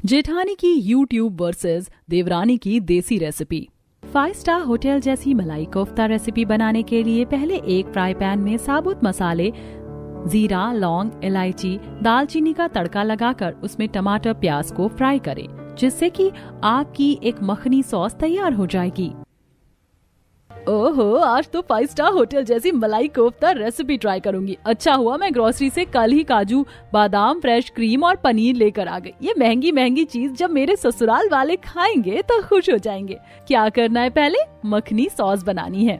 जेठानी की YouTube versus देवरानी की देसी रेसिपी। 5 स्टार होटल जैसी मलाई कोफ्ता रेसिपी बनाने के लिए पहले एक फ्राई पैन में साबुत मसाले जीरा, लौंग, इलायची, दालचीनी का तड़का लगाकर उसमें टमाटर, प्याज को फ्राई करें, जिससे कि आपकी एक मखनी सॉस तैयार हो जाएगी। ओहो, आज तो 5 स्टार होटल जैसी मलाई कोफ्ता रेसिपी ट्राई करूंगी। अच्छा हुआ मैं ग्रोसरी से कल ही काजू, बादाम, फ्रेश क्रीम और पनीर लेकर आ गई। ये महंगी महंगी चीज जब मेरे ससुराल वाले खाएंगे तो खुश हो जाएंगे। क्या करना है, पहले मखनी सॉस बनानी है।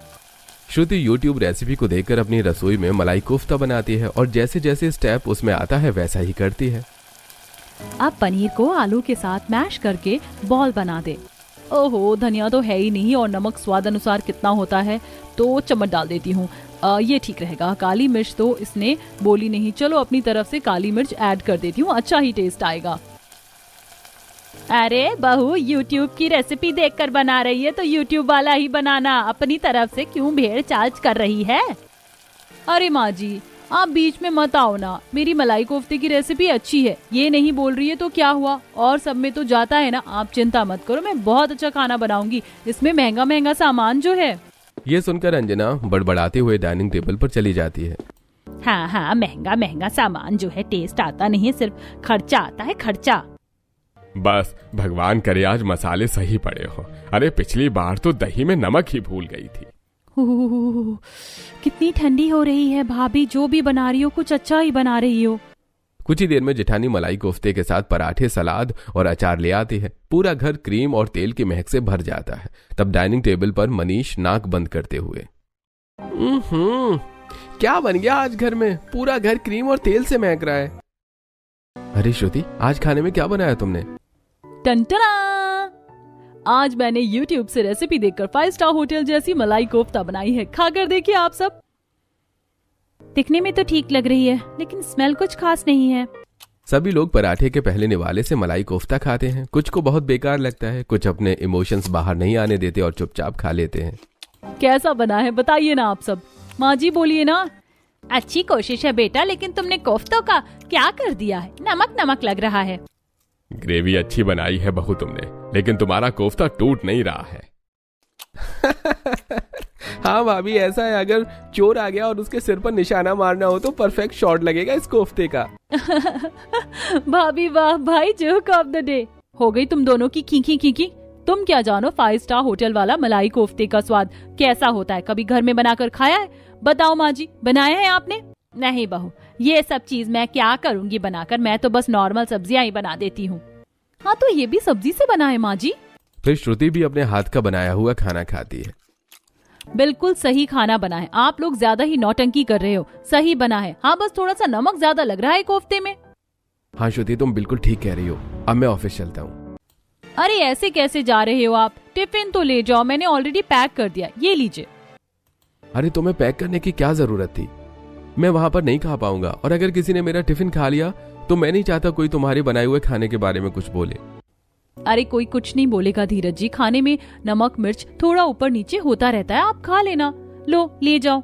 श्रुति यूट्यूब रेसिपी को देखकर अपनी रसोई में मलाई कोफ्ता बनाती है और जैसे जैसे स्टेप उसमें आता है वैसा ही करती है। अब पनीर को आलू के साथ मैश करके बॉल बना दे। ओहो, धनिया तो है ही नहीं और नमक स्वाद अनुसार कितना होता है तो चम्मच डाल देती हूँ। ये ठीक रहेगा। काली मिर्च तो इसने बोली नहीं, चलो अपनी तरफ से काली मिर्च ऐड कर देती हूँ, अच्छा ही टेस्ट आएगा। अरे बहू, यूट्यूब की रेसिपी देखकर बना रही है तो यूट्यूब वाला ही बनाना, अपनी तरफ से क्यों भेड़ चाल कर रही है। अरे माँ जी, आप बीच में मत आओ ना, मेरी मलाई कोफ्ते की रेसिपी अच्छी है, ये नहीं बोल रही है तो क्या हुआ, और सब में तो जाता है ना। आप चिंता मत करो, मैं बहुत अच्छा खाना बनाऊंगी, इसमें महंगा महंगा सामान जो है। ये सुनकर अंजना बड़बड़ाते हुए डाइनिंग टेबल पर चली जाती है। हाँ, महंगा महंगा सामान जो है, टेस्ट आता नहीं, सिर्फ खर्चा आता है, खर्चा। बस भगवान करे आज मसाले सही पड़े हो। अरे पिछली बार तो दही में नमक ही भूल गई थी। कितनी ठंडी हो रही है भाभी, जो भी बना रही हो कुछ अच्छा ही बना रही हो। कुछ ही देर में जेठानी मलाई कोफ्ते के साथ पराठे, सलाद और अचार ले आती है। पूरा घर क्रीम और तेल की महक से भर जाता है। तब डाइनिंग टेबल पर मनीष नाक बंद करते हुए, क्या बन गया आज घर में, पूरा घर क्रीम और तेल से महक रहा है। अरे श्रुति, आज खाने में क्या बनाया तुमने? टंटना, आज मैंने YouTube से रेसिपी देखकर 5 स्टार होटल जैसी मलाई कोफ्ता बनाई है। खाकर देखिए आप सब। दिखने में तो ठीक लग रही है लेकिन स्मेल कुछ खास नहीं है। सभी लोग पराठे के पहले निवाले से मलाई कोफ्ता खाते हैं। कुछ को बहुत बेकार लगता है, कुछ अपने इमोशंस बाहर नहीं आने देते और चुपचाप खा लेते हैं। कैसा बना है बताइए ना आप सब। माँ जी बोलिए ना। अच्छी कोशिश है बेटा, लेकिन तुमने कोफ्तों का क्या कर दिया है, नमक नमक लग रहा है। ग्रेवी अच्छी बनाई है बहू तुमने, लेकिन तुम्हारा कोफ्ता टूट नहीं रहा है। हाँ भाभी, ऐसा है, अगर चोर आ गया और उसके सिर पर निशाना मारना हो तो परफेक्ट शॉट लगेगा इस कोफ्ते का। भाभी वाह भाई, जोक ऑफ द डे। हो गई तुम दोनों की खींखी खींखी। तुम क्या जानो 5 स्टार होटल वाला मलाई कोफ्ते का स्वाद कैसा होता है, कभी घर में बनाकर खाया है? बताओ माँ जी, बनाया है आपने? नहीं बहू, ये सब चीज मैं क्या करूंगी बनाकर, मैं तो बस नॉर्मल सब्जियां ही बना देती हूँ। हाँ तो ये भी सब्जी से बना है माँ जी। फिर श्रुति भी अपने हाथ का बनाया हुआ खाना खाती है। बिल्कुल सही खाना बना है, आप लोग ज्यादा ही नौटंकी कर रहे हो। सही बना है, हाँ बस थोड़ा सा नमक ज्यादा लग रहा है कोफ्ते में। हाँ श्रुति, तुम बिल्कुल ठीक कह रही हो। अब मैं ऑफिस चलता हूँ। अरे ऐसे कैसे जा रहे हो आप? टिफिन तो ले जाओ, मैंने ऑलरेडी पैक कर दिया, ये लीजिए। अरे तुम्हें पैक करने की क्या जरूरत थी? मैं वहां पर नहीं खा पाऊंगा, और अगर किसी ने मेरा टिफिन खा लिया तो मैं नहीं चाहता कोई तुम्हारे बनाए हुए खाने के बारे में कुछ बोले। अरे कोई कुछ नहीं बोलेगा धीरज जी, खाने में नमक मिर्च थोड़ा ऊपर नीचे होता रहता है, आप खा लेना। लो ले जाओ।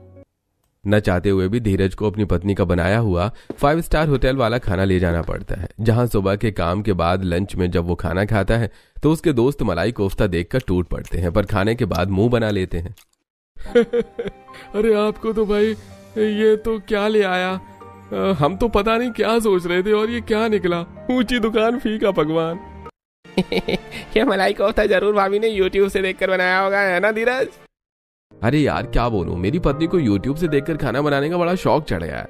न चाहते हुए भी धीरज को अपनी पत्नी का बनाया हुआ 5 स्टार होटल वाला खाना ले जाना पड़ता है, जहां सुबह के काम के बाद लंच में जब वो खाना खाता है तो उसके दोस्त मलाई कोफ्ता देखकर टूट पड़ते हैं, पर खाने के बाद मुंह बना लेते हैं। अरे आपको तो भाई ये तो क्या ले आया, हम तो पता नहीं क्या सोच रहे थे और ये क्या निकला, ऊंची दुकान फीका पकवान। ये मलाई कोफ्ता जरूर भाभी ने YouTube से देखकर बनाया होगा, है ना धीरज? अरे यार क्या बोलूं, मेरी पत्नी को YouTube से देखकर खाना बनाने का बड़ा शौक चढ़ गया है,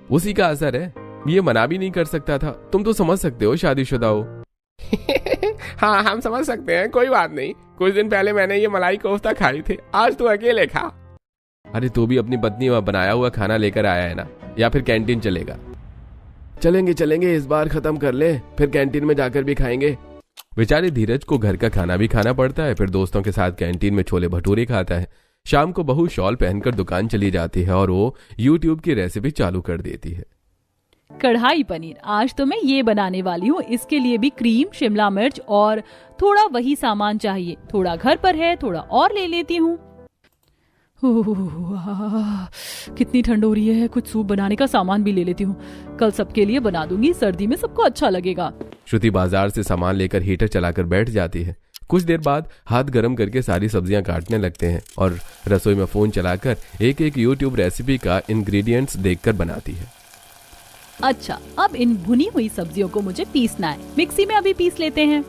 उसी का असर है। ये मना भी नहीं कर सकता था, तुम तो समझ सकते हो, शादीशुदा हो। हाँ हम समझ सकते हैं, कोई बात नहीं। कुछ दिन पहले मैंने ये मलाई कोफ्ता खाई थी, आज तू अकेले खा। अरे तू भी अपनी पत्नी बनाया हुआ खाना लेकर आया है ना, या फिर कैंटीन चलेगा? चलेंगे, इस बार खत्म कर ले, फिर कैंटीन में जाकर भी खाएंगे। बेचारे धीरज को घर का खाना भी खाना पड़ता है, फिर दोस्तों के साथ कैंटीन में छोले भटूरे खाता है। शाम को बहू शॉल पहनकर दुकान चली जाती है और वो YouTube की रेसिपी चालू कर देती है। कढ़ाई पनीर, आज तो मैं ये बनाने वाली हूँ। इसके लिए भी क्रीम, शिमला मिर्च और थोड़ा वही सामान चाहिए। थोड़ा घर पर है, थोड़ा और ले लेती हूँ। कितनी ठंड हो रही है, कुछ सूप बनाने का सामान भी ले लेती हूँ, कल सबके लिए बना दूंगी, सर्दी में सबको अच्छा लगेगा। श्रुति बाजार से सामान लेकर हीटर चलाकर बैठ जाती है। कुछ देर बाद हाथ गर्म करके सारी सब्जियां काटने लगते हैं और रसोई में फोन चलाकर एक एक यूट्यूब रेसिपी का इंग्रेडिएंट्स देखकर बनाती है। अच्छा, अब इन भुनी हुई सब्जियों को मुझे पीसना है, मिक्सी में अभी पीस लेते हैं।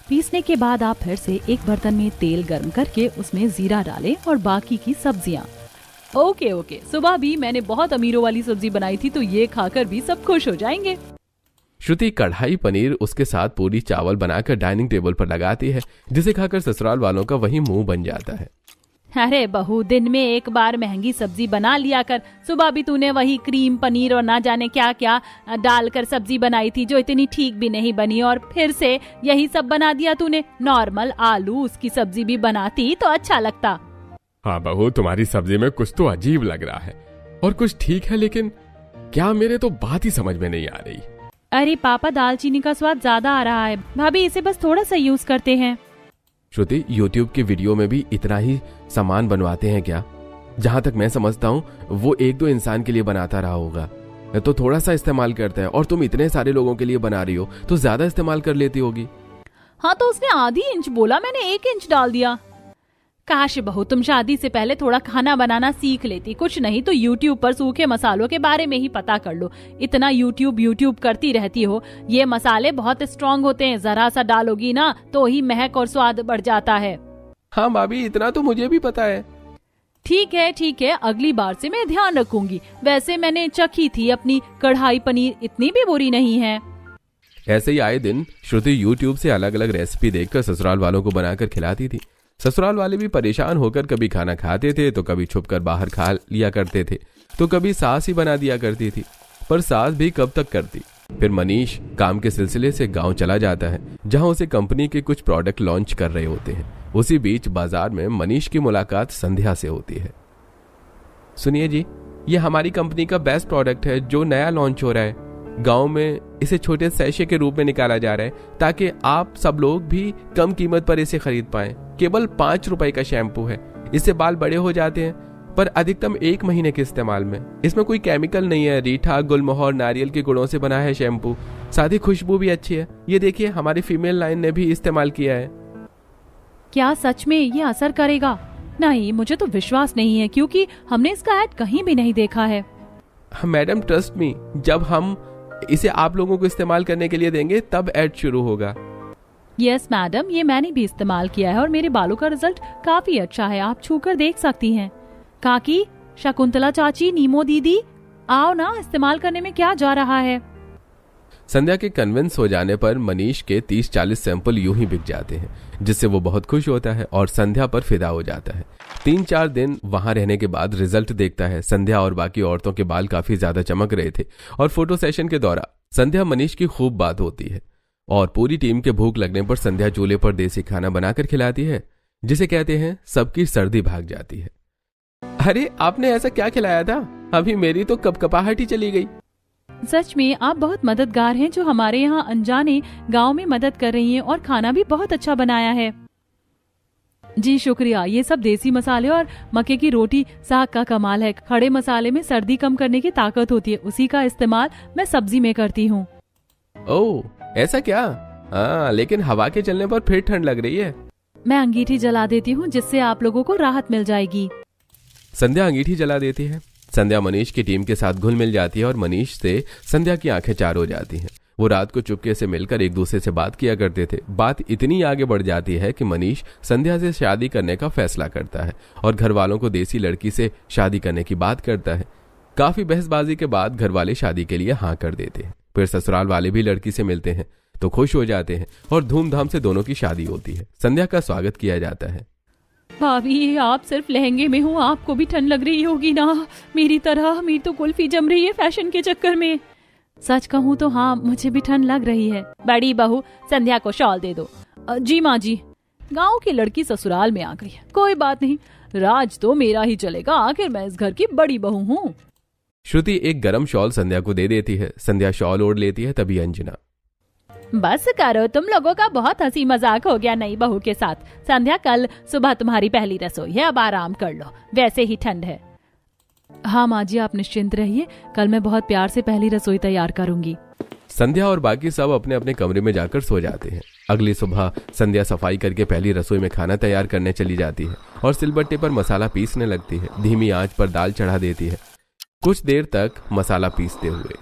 पीसने के बाद आप फिर से एक बर्तन में तेल गर्म करके उसमें जीरा डालें और बाकी की सब्जियां। ओके, सुबह भी मैंने बहुत अमीरों वाली सब्जी बनाई थी, तो ये खाकर भी सब खुश हो जाएंगे। श्रुति कढ़ाई पनीर उसके साथ पूरी चावल बनाकर डाइनिंग टेबल पर लगाती है, जिसे खाकर ससुराल वालों का वही मुंह बन जाता है। अरे बहू, दिन में एक बार महंगी सब्जी बना लिया कर। सुबह भी तूने वही क्रीम पनीर और ना जाने क्या क्या डालकर सब्जी बनाई थी, जो इतनी ठीक भी नहीं बनी, और फिर से यही सब बना दिया तूने। नॉर्मल आलू उसकी सब्जी भी बनाती तो अच्छा लगता। हाँ बहू, तुम्हारी सब्जी में कुछ तो अजीब लग रहा है और कुछ ठीक है, लेकिन क्या मेरे तो बात ही समझ में नहीं आ रही। अरे पापा, दालचीनी का स्वाद ज्यादा आ रहा है। भाभी, इसे बस थोड़ा सा यूज करते हैं। श्रुति, यूट्यूब की वीडियो में भी इतना ही सामान बनवाते हैं क्या? जहां तक मैं समझता हूँ वो एक दो इंसान के लिए बनाता रहा होगा, तो थोड़ा सा इस्तेमाल करता है, और तुम इतने सारे लोगों के लिए बना रही हो तो ज्यादा इस्तेमाल कर लेती होगी। हाँ, तो उसने आधी इंच बोला, मैंने 1 इंच डाल दिया। काश बहू, तुम शादी से पहले थोड़ा खाना बनाना सीख लेती। कुछ नहीं तो यूट्यूब पर सूखे मसालों के बारे में ही पता कर लो। इतना यूट्यूब करती रहती हो। ये मसाले बहुत स्ट्रांग होते हैं, जरा सा डालोगी ना तो ही महक और स्वाद बढ़ जाता है। हाँ भाभी, इतना तो मुझे भी पता है। ठीक है, अगली बार से मैं ध्यान रखूंगी। वैसे मैंने चखी थी अपनी कढ़ाई पनीर, इतनी भी बुरी नहीं है। ऐसे ही आए दिन श्रुति यूट्यूब से अलग अलग रेसिपी देखकर ससुराल वालों को बनाकर खिलाती थी। ससुराल वाले भी परेशान होकर कभी खाना खाते थे तो कभी छुपकर बाहर खा लिया करते थे, तो कभी सास ही बना दिया करती थी। पर सास भी कब तक करती। फिर मनीष काम के सिलसिले से गांव चला जाता है, जहां उसे कंपनी के कुछ प्रोडक्ट लॉन्च कर रहे होते हैं। उसी बीच बाजार में मनीष की मुलाकात संध्या से होती है। सुनिए जी, ये हमारी कंपनी का बेस्ट प्रोडक्ट है जो नया लॉन्च हो रहा है। गांव में इसे छोटे सैशे के रूप में निकाला जा रहा है ताकि आप सब लोग भी कम कीमत पर इसे खरीद पाएं। केवल 5 रुपए का शैम्पू है। इससे बाल बड़े हो जाते हैं, पर अधिकतम 1 महीने के इस्तेमाल में। इसमें कोई केमिकल नहीं है। रीठा, गुलमोहर, नारियल के गुणों से बना है शैम्पू। साथ ही खुशबू भी अच्छी है। ये देखिए, हमारी फीमेल लाइन ने भी इस्तेमाल किया है। क्या सच में ये असर करेगा? नहीं, मुझे तो विश्वास नहीं है, क्योंकि हमने इसका ऐड कहीं भी नहीं देखा है। मैडम ट्रस्ट मी, जब हम इसे आप लोगों को इस्तेमाल करने के लिए देंगे तब ऐड शुरू होगा। यस मैडम, ये मैंने भी इस्तेमाल किया है और मेरे बालों का रिजल्ट काफी अच्छा है। आप छूकर देख सकती हैं। काकी, शकुंतला चाची, नीमो दीदी, आओ ना, इस्तेमाल करने में क्या जा रहा है। संध्या के कन्विंस हो जाने पर मनीष के 30-40 सैंपल यूं ही बिक जाते हैं, जिससे वो बहुत खुश होता है और संध्या पर फिदा हो जाता है। 3-4 दिन वहां रहने के बाद रिजल्ट देखता है। संध्या और बाकी औरतों के बाल काफी ज्यादा चमक रहे थे और फोटो सेशन के दौरान संध्या मनीष की खूब बात होती है और पूरी टीम के भूख लगने पर संध्या चूल्हे पर देसी खाना बनाकर खिलाती है, जिसे कहते हैं सबकी सर्दी भाग जाती है। अरे, आपने ऐसा क्या खिलाया था? अभी मेरी तो कपकपाहट ही चली गई। सच में आप बहुत मददगार हैं, जो हमारे यहाँ अनजाने गांव में मदद कर रही हैं, और खाना भी बहुत अच्छा बनाया है। जी शुक्रिया। ये सब देसी मसाले और मक्के की रोटी साग का कमाल है। खड़े मसाले में सर्दी कम करने की ताकत होती है, उसी का इस्तेमाल मैं सब्जी में करती हूँ। ओह, ऐसा क्या? हाँ, लेकिन हवा के चलने पर फिर ठंड लग रही है। मैं अंगीठी जला देती हूँ, जिससे आप लोगों को राहत मिल जाएगी। संध्या अंगीठी जला देती है। संध्या मनीष की टीम के साथ घुल मिल जाती है और मनीष से संध्या की आंखें चार हो जाती हैं। वो रात को चुपके से मिलकर एक दूसरे से बात किया करते थे। बात इतनी आगे बढ़ जाती है कि मनीष संध्या से शादी करने का फैसला करता है और घर वालों को देसी लड़की से शादी करने की बात करता है। काफी बहसबाजी के बाद घर वाले शादी के लिए हाँ कर देते हैं। फिर ससुराल वाले भी लड़की से मिलते हैं तो खुश हो जाते हैं और धूमधाम से दोनों की शादी होती है। संध्या का स्वागत किया जाता है। भाभी, आप सिर्फ लहंगे में हो, आपको भी ठंड लग रही होगी ना, मेरी तरह। मेरी तो कुल्फी जम रही है फैशन के चक्कर में। सच कहूँ तो हाँ, मुझे भी ठंड लग रही है। बड़ी बहू, संध्या को शॉल दे दो। जी माँ जी। गांव की लड़की ससुराल में आ गई है, कोई बात नहीं, राज तो मेरा ही चलेगा, आखिर मैं इस घर की बड़ी बहू हूँ। श्रुति एक गरम शॉल संध्या को दे देती है। संध्या शॉल ओढ़ लेती है, तभी अंजना। बस करो, तुम लोगों का बहुत हंसी मजाक हो गया नई बहू के साथ। संध्या, कल सुबह तुम्हारी पहली रसोई है, अब आराम कर लो, वैसे ही ठंड है। हाँ माँ जी, आप निश्चिंत रहिए, कल मैं बहुत प्यार से पहली रसोई तैयार करूंगी। संध्या और बाकी सब अपने अपने कमरे में जाकर सो जाते हैं। अगली सुबह संध्या सफाई करके पहली रसोई में खाना तैयार करने चली जाती है और सिलबट्टे पर मसाला पीसने लगती है। धीमी आंच पर दाल चढ़ा देती है। कुछ देर तक मसाला पीसते हुए,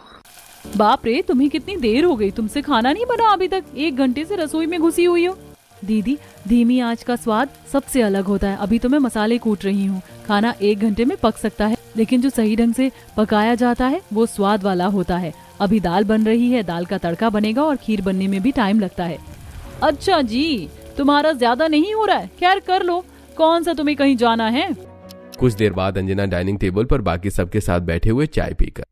बाप रे, तुम्हें कितनी देर हो गई, तुमसे खाना नहीं बना अभी तक, 1 घंटे से रसोई में घुसी हुई हो। दीदी, धीमी आंच का स्वाद सबसे अलग होता है। अभी तो मैं मसाले कूट रही हूँ। खाना 1 घंटे में पक सकता है, लेकिन जो सही ढंग से पकाया जाता है वो स्वाद वाला होता है। अभी दाल बन रही है, दाल का तड़का बनेगा और खीर बनने में भी टाइम लगता है। अच्छा जी, तुम्हारा ज्यादा नहीं हो रहा है, खैर कर लो, कौन सा तुम्हें कहीं जाना है। कुछ देर बाद अंजना डाइनिंग टेबल पर बाकी सबके साथ बैठे हुए चाय पीकर,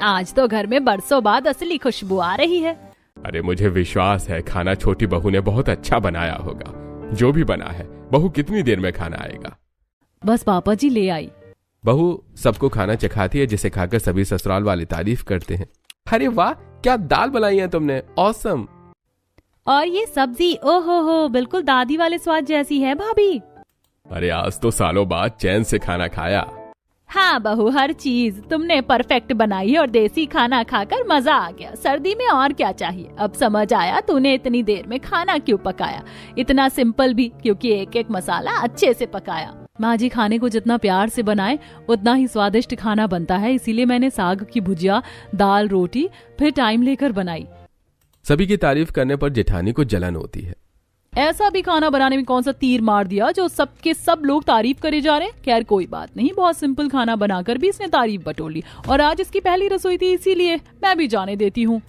आज तो घर में बरसों बाद असली खुशबू आ रही है। अरे मुझे विश्वास है खाना छोटी बहू ने बहुत अच्छा बनाया होगा। जो भी बना है, बहू कितनी देर में खाना आएगा। बस पापा जी ले आई। बहू सबको खाना चखाती है, जिसे खाकर सभी ससुराल वाले तारीफ करते हैं। अरे वाह, क्या दाल बनाई है तुमने, ऑसम। और ये सब्जी, ओहो हो, बिल्कुल दादी वाले स्वाद जैसी है भाभी। अरे आज तो सालों बाद चैन से खाना खाया। हाँ बहू, हर चीज तुमने परफेक्ट बनाई और देसी खाना खाकर मजा आ गया। सर्दी में और क्या चाहिए। अब समझ आया तूने इतनी देर में खाना क्यों पकाया। इतना सिंपल भी, क्योंकि एक एक मसाला अच्छे से पकाया। माँ जी, खाने को जितना प्यार से बनाए उतना ही स्वादिष्ट खाना बनता है, इसीलिए मैंने साग की भुजिया, दाल, रोटी फिर टाइम लेकर बनाई। सभी की तारीफ करने पर जेठानी को जलन होती है। ऐसा भी खाना बनाने में कौन सा तीर मार दिया जो सबके सब लोग तारीफ करे जा रहे हैं। खैर कोई बात नहीं, बहुत सिंपल खाना बनाकर भी इसने तारीफ बटोली और आज इसकी पहली रसोई थी, इसीलिए मैं भी जाने देती हूँ।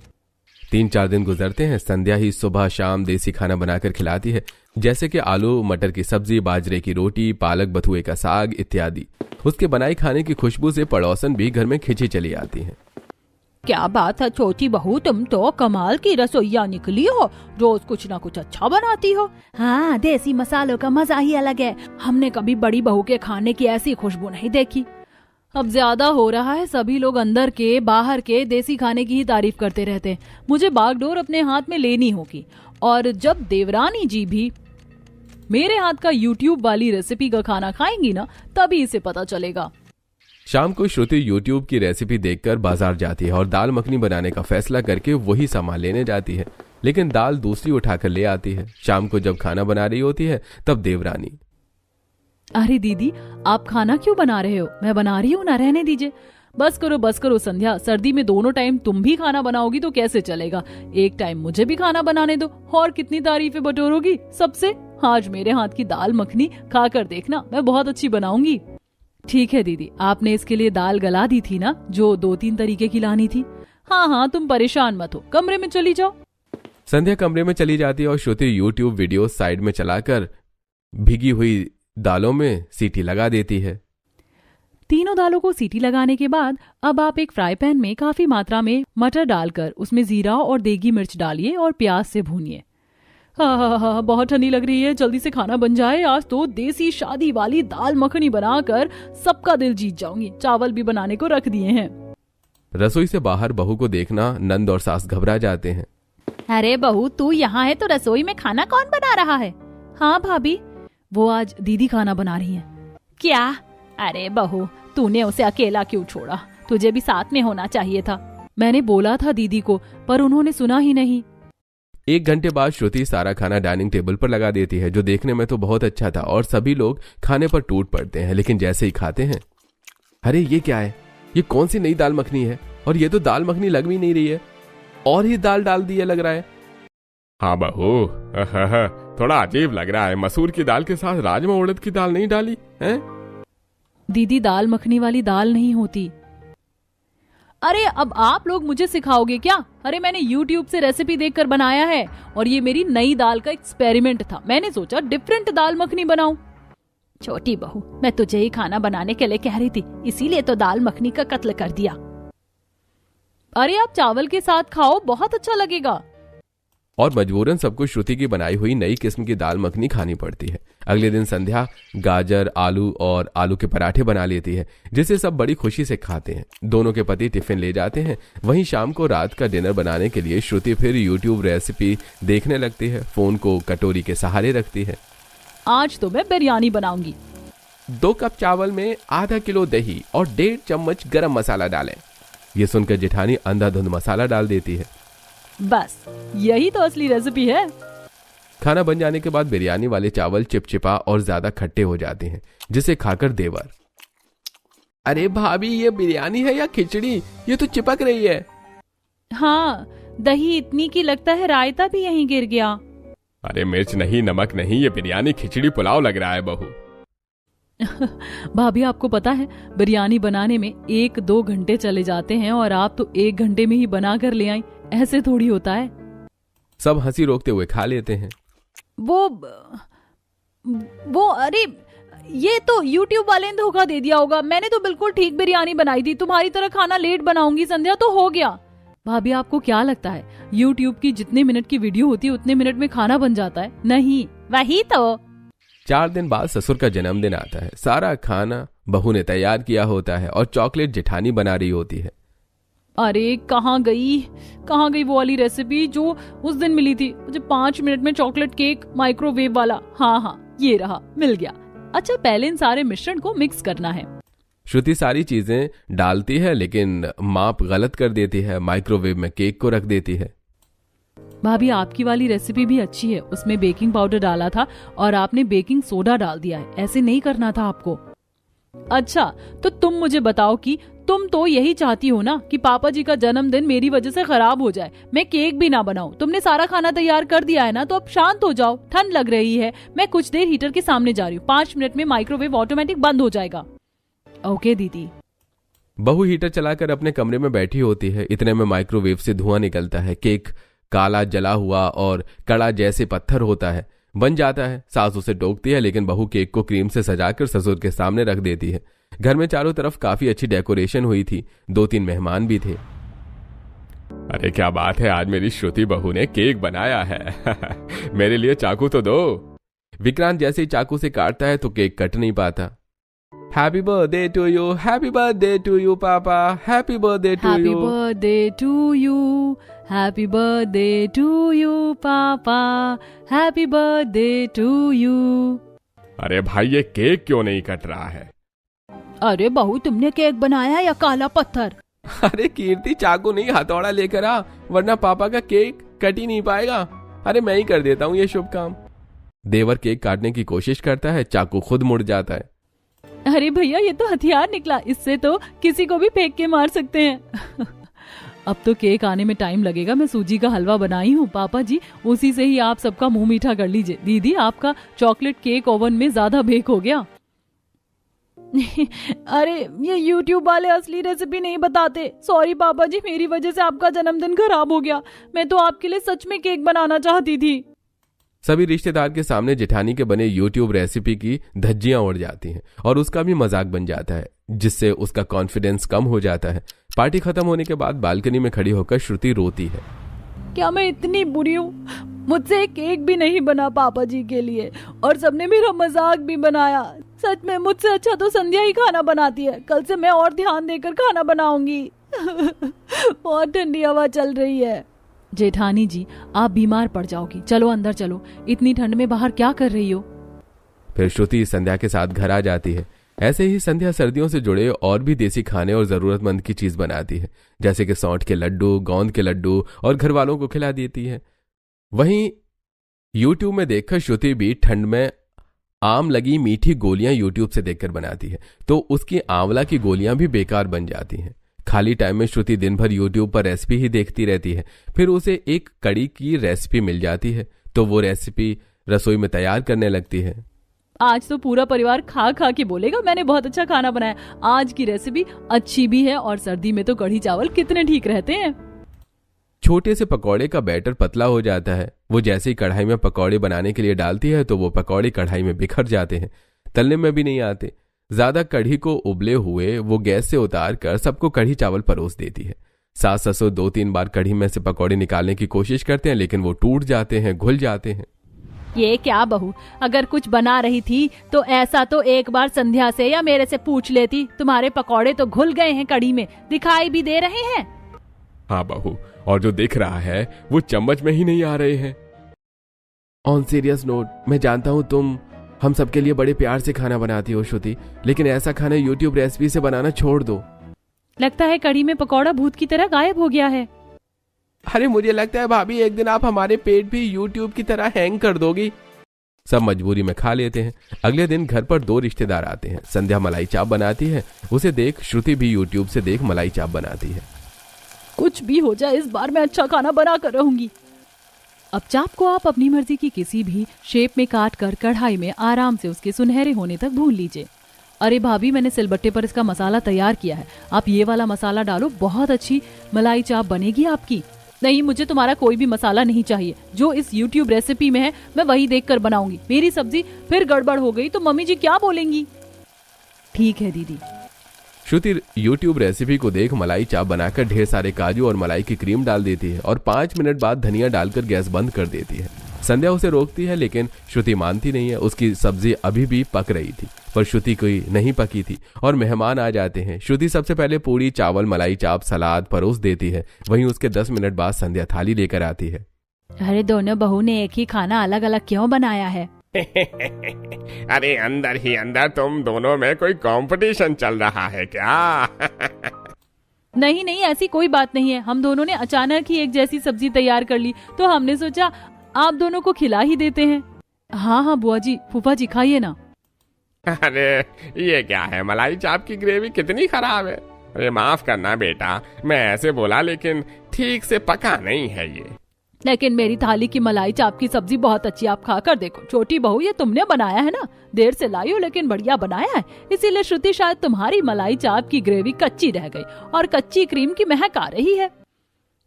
3-4 दिन गुजरते हैं। संध्या ही सुबह शाम देसी खाना बनाकर खिलाती है, जैसे कि आलू मटर की सब्जी, बाजरे की रोटी, पालक बथुए का साग इत्यादि। उसके बनाई खाने की खुशबू से पड़ोसन भी घर में खिंची चली आती है। क्या बात है छोटी बहू, तुम तो कमाल की रसोइया निकली हो, रोज कुछ ना कुछ अच्छा बनाती हो। हाँ, देसी मसालों का मजा ही अलग है। हमने कभी बड़ी बहू के खाने की ऐसी खुशबू नहीं देखी। अब ज्यादा हो रहा है, सभी लोग अंदर के बाहर के देसी खाने की ही तारीफ करते रहते हैं। मुझे बागडोर अपने हाथ में लेनी होगी, और जब देवरानी जी भी मेरे हाथ का YouTube वाली रेसिपी का खाना खाएंगी ना, तभी इसे पता चलेगा। शाम को श्रुति YouTube की रेसिपी देखकर बाजार जाती है और दाल मखनी बनाने का फैसला करके वही सामान लेने जाती है, लेकिन दाल दूसरी उठाकर ले आती है। शाम को जब खाना बना रही होती है तब देवरानी, अरे दीदी, आप खाना क्यों बना रहे हो? मैं बना रही हूँ ना, रहने दीजिए। बस करो संध्या, सर्दी में दोनों टाइम तुम भी खाना बनाओगी तो कैसे चलेगा। एक टाइम मुझे भी खाना बनाने दो, और कितनी तारीफें बटोरोगी सबसे। आज मेरे हाथ की दाल मखनी खाकर देखना, मैं बहुत अच्छी बनाऊंगी। ठीक है दीदी, आपने इसके लिए दाल गला दी थी ना, जो 2-3 तरीके की लानी थी। हाँ, तुम परेशान मत हो, कमरे में चली जाओ। संध्या कमरे में चली जाती है और श्रुति YouTube वीडियो साइड में चलाकर भीगी हुई दालों में सीटी लगा देती है। तीनों दालों को सीटी लगाने के बाद अब आप एक फ्राई पैन में काफी मात्रा में मटर डालकर उसमें जीरा और देगी मिर्च डालिए और प्याज से भूनिए। हाँ, बहुत ठंडी लग रही है, जल्दी से खाना बन जाए। आज तो देसी शादी वाली दाल मखनी बनाकर सबका दिल जीत जाऊंगी। चावल भी बनाने को रख दिए हैं। रसोई से बाहर बहू को देखना नंद और सास घबरा जाते हैं। अरे बहू, तू यहाँ है तो रसोई में खाना कौन बना रहा है? हाँ भाभी, वो आज दीदी खाना बना रही है। क्या? अरे बहू, तूने उसे अकेला क्यों छोड़ा? तुझे भी साथ में होना चाहिए था। मैंने बोला था दीदी को, पर उन्होंने सुना ही नहीं। 1 घंटे बाद श्रुति सारा खाना डाइनिंग टेबल पर लगा देती है, जो देखने में तो बहुत अच्छा था और सभी लोग खाने पर टूट पड़ते हैं, लेकिन जैसे ही खाते हैं, अरे ये क्या है? ये कौन सी नई दाल मखनी है? और ये तो दाल मखनी लग भी नहीं रही है, और ही दाल डाल दी है लग रहा है। हाँ बहू, थोड़ा अजीब लग रहा है। मसूर की दाल के साथ राजमा उड़द की दाल नहीं डाली है? दीदी, दाल मखनी वाली दाल नहीं होती। अरे अब आप लोग मुझे सिखाओगे क्या? अरे मैंने YouTube से रेसिपी देखकर बनाया है, और ये मेरी नई दाल का एक्सपेरिमेंट था। मैंने सोचा डिफरेंट दाल मखनी बनाऊं। छोटी बहू, मैं तुझे ही खाना बनाने के लिए कह रही थी, इसीलिए तो दाल मखनी का कत्ल कर दिया। अरे आप चावल के साथ खाओ, बहुत अच्छा लगेगा। और मजबूरन सबको श्रुति की बनाई हुई नई किस्म की दाल मखनी खानी पड़ती है। अगले दिन संध्या गाजर, आलू और आलू के पराठे बना लेती है, जिसे सब बड़ी खुशी से खाते हैं। दोनों के पति टिफिन ले जाते हैं। वहीं शाम को रात का डिनर बनाने के लिए श्रुति फिर यूट्यूब रेसिपी देखने लगती है। फोन को कटोरी के सहारे रखती है। आज तो मैं बिरयानी बनाऊंगी। 2 कप चावल में आधा किलो दही और 1.5 चम्मच गरम मसाला डालें। ये सुनकर जेठानी अंधाधुंध मसाला डाल देती है। बस यही तो असली रेसिपी है। खाना बन जाने के बाद बिरयानी वाले चावल चिपचिपा और ज्यादा खट्टे हो जाते हैं, जिसे खाकर देवर, अरे भाभी ये बिरयानी है या खिचड़ी, ये तो चिपक रही है। हाँ, दही इतनी की लगता है रायता भी यहीं गिर गया। अरे मिर्च नहीं, नमक नहीं, ये बिरयानी खिचड़ी पुलाव लग रहा है बहू। भाभी आपको पता है बिरयानी बनाने में 1-2 घंटे चले जाते हैं और आप तो 1 घंटे में ही बना कर ले आई। ऐसे थोड़ी होता है। सब हंसी रोकते हुए खा लेते हैं। वो अरे ये तो YouTube वाले ने धोखा दे दिया होगा। मैंने तो बिल्कुल ठीक बिरयानी बनाई थी। तुम्हारी तरह खाना लेट बनाऊंगी संध्या तो हो गया। भाभी आपको क्या लगता है YouTube की जितने मिनट की वीडियो होती है उतने मिनट में खाना बन जाता है? नहीं, वही तो। 4 दिन बाद ससुर का जन्मदिन आता है। सारा खाना बहू ने तैयार किया होता है और चॉकलेट जेठानी बना रही होती है। अरे कहाँ गई वो वाली रेसिपी जो उस दिन मिली थी मुझे? 5 मिनट में चॉकलेट केक माइक्रोवेव वाला। हाँ, ये रहा, मिल गया। अच्छा, पहले इन सारे मिश्रण को मिक्स करना है। श्रुति सारी चीजें डालती है लेकिन माप गलत कर देती है। माइक्रोवेव में केक को रख देती है। भाभी आपकी वाली रेसिपी भी अच्छी है। उसमें बेकिंग पाउडर डाला था और आपने बेकिंग सोडा डाल दिया है। ऐसे नहीं करना था आपको। अच्छा, तो तुम मुझे बताओ कि तुम तो यही चाहती हो ना कि पापा जी का जन्मदिन मेरी वजह से खराब हो जाए, मैं केक भी ना बनाऊं। तुमने सारा खाना तैयार कर दिया है ना, तो अब शांत हो जाओ। ठंड लग रही है, मैं कुछ देर हीटर के सामने जा रही हूँ। 5 मिनट में माइक्रोवेव ऑटोमेटिक बंद हो जाएगा। ओके दीदी। बहू हीटर चलाकर अपने कमरे में बैठी होती है। इतने में माइक्रोवेव से धुआं निकलता है। केक काला जला हुआ और कड़ा जैसे पत्थर होता है, बन जाता है। सास उसे टोकती है लेकिन बहू केक को क्रीम से सजाकर ससुर के सामने रख देती है। घर में चारों तरफ काफी अच्छी डेकोरेशन हुई थी। 2-3 मेहमान भी थे। अरे क्या बात है, आज मेरी श्रुति बहू ने केक बनाया है। मेरे लिए चाकू तो दो। विक्रांत जैसे ही चाकू से काटता है तो केक कट नहीं पाता। Happy birthday to you, happy birthday to you papa, happy birthday to you, happy birthday to you, happy birthday to you papa, happy birthday to you. अरे भाई ये केक क्यों नहीं कट रहा है? अरे बहू, तुमने केक बनाया या काला पत्थर? अरे कीर्ति, चाकू नहीं हथौड़ा लेकर आ, वरना पापा का केक कट ही नहीं पाएगा। अरे मैं ही कर देता हूँ ये शुभ काम। देवर केक काटने की कोशिश करता है, चाकू खुद मुड़ जाता है। अरे भैया, ये तो हथियार निकला, इससे तो किसी को भी फेंक के मार सकते हैं। अब तो केक आने में टाइम लगेगा। मैं सूजी का हलवा बनाई हूँ पापा जी, उसी से ही आप सबका मुंह मीठा कर लीजिए। दीदी, आपका चॉकलेट केक ओवन में ज्यादा बेक हो गया। अरे ये YouTube वाले असली रेसिपी नहीं बताते। सॉरी पापा जी, मेरी वजह से आपका जन्मदिन खराब हो गया। मैं तो आपके लिए सच में केक बनाना चाहती थी। सभी रिश्तेदार के सामने जेठानी के बने YouTube रेसिपी की धज्जियां उड़ जाती हैं और उसका भी मजाक बन जाता है, जिससे उसका कॉन्फिडेंस कम हो जाता है। पार्टी खत्म होने के बाद बालकनी में खड़ी होकर श्रुति रोती है। क्या मैं इतनी बुरी हूँ? मुझसे एक केक भी नहीं बना पापा जी के लिए और सबने मेरा मजाक भी बनाया। सच में मुझसे अच्छा तो संध्या ही खाना बनाती है। कल से मैं और ध्यान देकर खाना बनाऊंगी। बहुत ठंडी हवा चल रही है। जेठानी जी, आप बीमार पड़ जाओगी। चलो अंदर चलो, इतनी ठंड में बाहर क्या कर रही हो? फिर श्रुति संध्या के साथ घर आ जाती है। ऐसे ही संध्या सर्दियों से जुड़े और भी देसी खाने और जरूरतमंद की चीज बनाती है, जैसे कि सौंठ के लड्डू, गोंद के लड्डू, और घर वालों को खिला देती है। वहीं YouTube में देखकर श्रुति भी ठंड में आम लगी मीठी गोलियां YouTube से देखकर बनाती है, तो उसकी आंवला की गोलियां भी बेकार बन जाती हैं। खाली टाइम में श्रुति दिन भर YouTube पर रेसिपी ही देखती रहती है। फिर उसे एक कड़ी की रेसिपी मिल जाती है, तो वो रेसिपी रसोई में तैयार करने लगती है। आज तो पूरा परिवार खा खा के बोलेगा मैंने बहुत अच्छा खाना बनाया। आज की रेसिपी अच्छी भी है और सर्दी में तो कढ़ी चावल कितने ठीक रहते हैं। छोटे से पकौड़े का बैटर पतला हो जाता है। वो जैसे ही कढ़ाई में पकौड़े बनाने के लिए डालती है तो वो पकौड़े कढ़ाई में बिखर जाते हैं, तलने में भी नहीं आते। ज्यादा कढ़ी को उबले हुए वो गैस से उतार कर सबको कढ़ी चावल परोस देती है। सास ससुर 2-3 बार कढ़ी में से पकौड़े निकालने की कोशिश करते हैं, लेकिन वो टूट जाते हैं, घुल जाते हैं। ये क्या बहू, अगर कुछ बना रही थी तो ऐसा तो एक बार संध्या से या मेरे से पूछ लेती। तुम्हारे पकौड़े तो घुल गए हैं कढ़ी में, दिखाई भी दे रहे हैं। हाँ बहू, और जो दिख रहा है वो चम्मच में ही नहीं आ रहे हैं। ऑन सीरियस नोट, मैं जानता हूँ तुम हम सबके लिए बड़े प्यार से खाना बनाती हो श्रुति, लेकिन ऐसा खाना यूट्यूब रेसिपी से बनाना छोड़ दो। लगता है कढ़ी में पकौड़ा भूत की तरह गायब हो गया है। अरे मुझे लगता है भाभी एक दिन आप हमारे पेट भी यूट्यूब की तरह हैंग कर दोगी। सब मजबूरी में खा लेते हैं। अगले दिन घर पर 2 रिश्तेदार आते हैं। संध्या मलाई चाप बनाती है, उसे देख श्रुति भी यूट्यूब से देख मलाई चाप बनाती है। कुछ भी हो जाए, इस बार मैं अच्छा खाना बना कर रहूंगी। अब चाप को आप अपनी मर्जी की किसी भी शेप में काट कर कढ़ाई में आराम से उसके सुनहरे होने तक भून लीजिए। अरे भाभी, मैंने सिलबट्टे पर इसका मसाला तैयार किया है, आप ये वाला मसाला डालो, बहुत अच्छी मलाई चाप बनेगी आपकी। नहीं, मुझे तुम्हारा कोई भी मसाला नहीं चाहिए, जो इस YouTube रेसिपी में है मैं वही देखकर बनाऊंगी। मेरी सब्जी फिर गड़बड़ हो गई तो मम्मी जी क्या बोलेंगी? ठीक है दीदी। श्रुति YouTube रेसिपी को देख मलाई चाप बनाकर ढेर सारे काजू और मलाई की क्रीम डाल देती है और 5 मिनट बाद धनिया डालकर गैस बंद कर देती है। संध्या उसे रोकती है, लेकिन श्रुति मानती नहीं है। उसकी सब्जी अभी भी पक रही थी, पर श्रुति कोई नहीं पकी थी और मेहमान आ जाते हैं। श्रुति सबसे पहले पूरी, चावल, मलाई चाप, सलाद परोस देती है। वहीं उसके 10 मिनट बाद संध्या थाली लेकर आती है। अरे दोनों बहू ने एक ही खाना अलग अलग क्यों बनाया है? अरे अंदर ही अंदर तुम दोनों में कोई कंपटीशन चल रहा है क्या? नहीं नहीं, ऐसी कोई बात नहीं है। हम दोनों ने अचानक ही एक जैसी सब्जी तैयार कर ली तो हमने सोचा आप दोनों को खिला ही देते हैं। हाँ हाँ बुआ जी, फूफा जी खाइए ना। अरे ये क्या है, मलाई चाप की ग्रेवी कितनी खराब है। अरे माफ करना बेटा, मैं ऐसे बोला, लेकिन ठीक से पका नहीं है ये। लेकिन मेरी थाली की मलाई चाप की सब्जी बहुत अच्छी, आप खा कर देखो। छोटी बहू, ये तुमने बनाया है ना, देर से लाई हो लेकिन बढ़िया बनाया है। इसीलिए श्रुति शायद तुम्हारी मलाई चाप की ग्रेवी कच्ची रह गई और कच्ची क्रीम की महक आ रही है।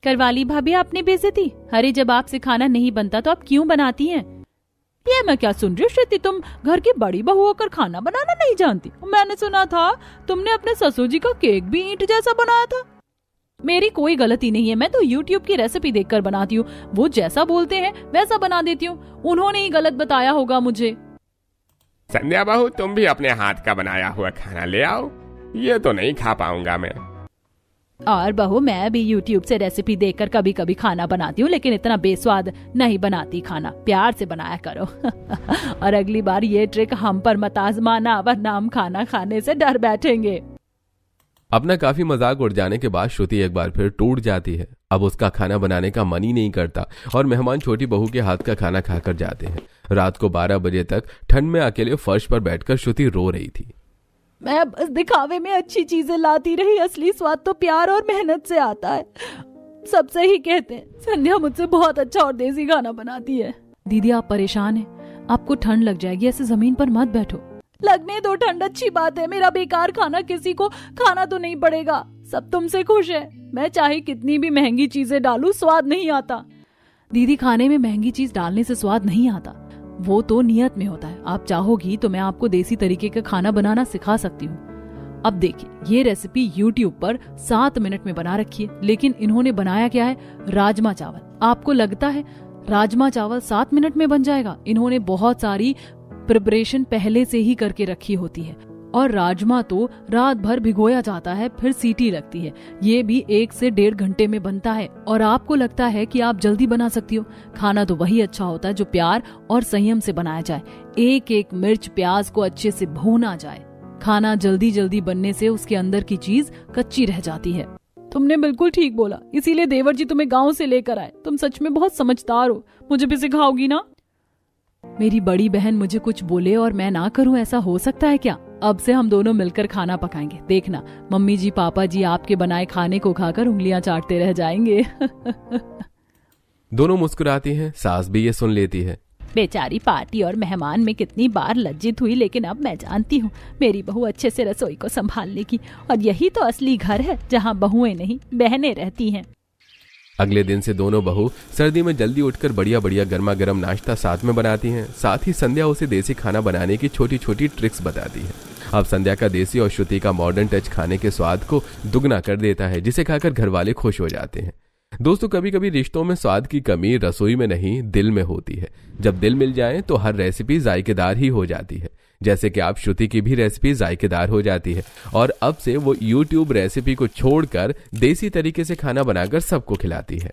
करवाली भाभी आपने बेइज्जती। अरे जब आपसे खाना नहीं बनता तो आप क्यों बनाती हैं? ये मैं क्या सुन रही हूँ श्रुति, तुम घर की बड़ी बहू होकर खाना बनाना नहीं जानती? मैंने सुना था तुमने अपने ससुर जी का केक भी ईंट जैसा बनाया था। मेरी कोई गलती नहीं है, मैं तो YouTube की रेसिपी देखकर बनाती हूँ। वो जैसा बोलते हैं वैसा बना देती हूँ, उन्होंने ही गलत बताया होगा मुझे। संध्या बहू, तुम भी अपने हाथ का बनाया हुआ खाना ले आओ, ये तो नहीं खा पाऊंगा मैं। और बहू, मैं भी YouTube से रेसिपी देखकर कभी कभी खाना बनाती हूँ, लेकिन इतना बेस्वाद नहीं बनाती खाना। प्यार से बनाया करो। और अगली बार ये ट्रिक हम पर मत आजमाना, वरना हम खाना खाने से डर बैठेंगे। अपना काफी मजाक उड़ जाने के बाद श्रुति एक बार फिर टूट जाती है। अब उसका खाना बनाने का मन ही नहीं करता और मेहमान छोटी बहू के हाथ का खाना खाकर जाते हैं। रात को 12 बजे तक ठंड में अकेले फर्श पर बैठकर श्रुति रो रही थी। मैं बस दिखावे में अच्छी चीजें लाती रही, असली स्वाद तो प्यार और मेहनत से आता है। सब सही कहते हैं, संध्या मुझसे बहुत अच्छा और देसी खाना बनाती है। दीदी आप परेशान हैं, आपको ठंड लग जाएगी, ऐसे जमीन पर मत बैठो। लगने दो, ठंड अच्छी बात है। मेरा बेकार खाना किसी को खाना तो नहीं पड़ेगा। सब तुमसे खुश है। मैं चाहे कितनी भी महंगी चीजें डालूं, स्वाद नहीं आता। दीदी खाने में महंगी चीज डालने से स्वाद नहीं आता, वो तो नियत में होता है। आप चाहोगी तो मैं आपको देसी तरीके का खाना बनाना सिखा सकती हूँ। अब देखिए, ये रेसिपी YouTube पर 7 मिनट में बना रखी है, लेकिन इन्होंने बनाया क्या है? राजमा चावल। आपको लगता है राजमा चावल 7 मिनट में बन जाएगा? इन्होंने बहुत सारी प्रिपरेशन पहले से ही करके रखी होती है और राजमा तो रात भर भिगोया जाता है, फिर सीटी लगती है। ये भी 1 से 1.5 घंटे में बनता है। और आपको लगता है कि आप जल्दी बना सकती हो? खाना तो वही अच्छा होता है जो प्यार और संयम से बनाया जाए। एक एक मिर्च, प्याज को अच्छे से भूना जाए। खाना जल्दी जल्दी बनने से उसके अंदर की चीज कच्ची रह जाती है। तुमने बिल्कुल ठीक बोला, इसीलिए देवर जी तुम्हें गाँव से लेकर आए। तुम सच में बहुत समझदार हो। मुझे भी सिखाओगी ना? मेरी बड़ी बहन मुझे कुछ बोले और मैं ना करूं, ऐसा हो सकता है क्या? अब से हम दोनों मिलकर खाना पकाएंगे। देखना, मम्मी जी पापा जी आपके बनाए खाने को खाकर उंगलियां चाटते रह जाएंगे। दोनों मुस्कुराती हैं। सास भी ये सुन लेती है। बेचारी पार्टी और मेहमान में कितनी बार लज्जित हुई, लेकिन अब मैं जानती हूँ मेरी बहू अच्छे से रसोई को संभाल लेगी। और यही तो असली घर है, जहाँ बहुएं नहीं बहनें रहती हैं। अगले दिन से दोनों बहू सर्दी में जल्दी उठकर बढ़िया बढ़िया गर्मा गर्म नाश्ता साथ में बनाती हैं। साथ ही संध्या उसे देसी खाना बनाने की छोटी छोटी ट्रिक्स बताती है। अब संध्या का देसी और श्रुति का मॉडर्न टच खाने के स्वाद को दुगना कर देता है, जिसे खाकर घर वाले खुश हो जाते हैं। दोस्तों, कभी कभी रिश्तों में स्वाद की कमी रसोई में नहीं, दिल में होती है। जब दिल मिल जाए तो हर रेसिपी जायकेदार ही हो जाती है। जैसे कि आप श्रुति की भी रेसिपी जायकेदार हो जाती है और अब से वो YouTube रेसिपी को छोड़कर देसी तरीके से खाना बनाकर सबको खिलाती है।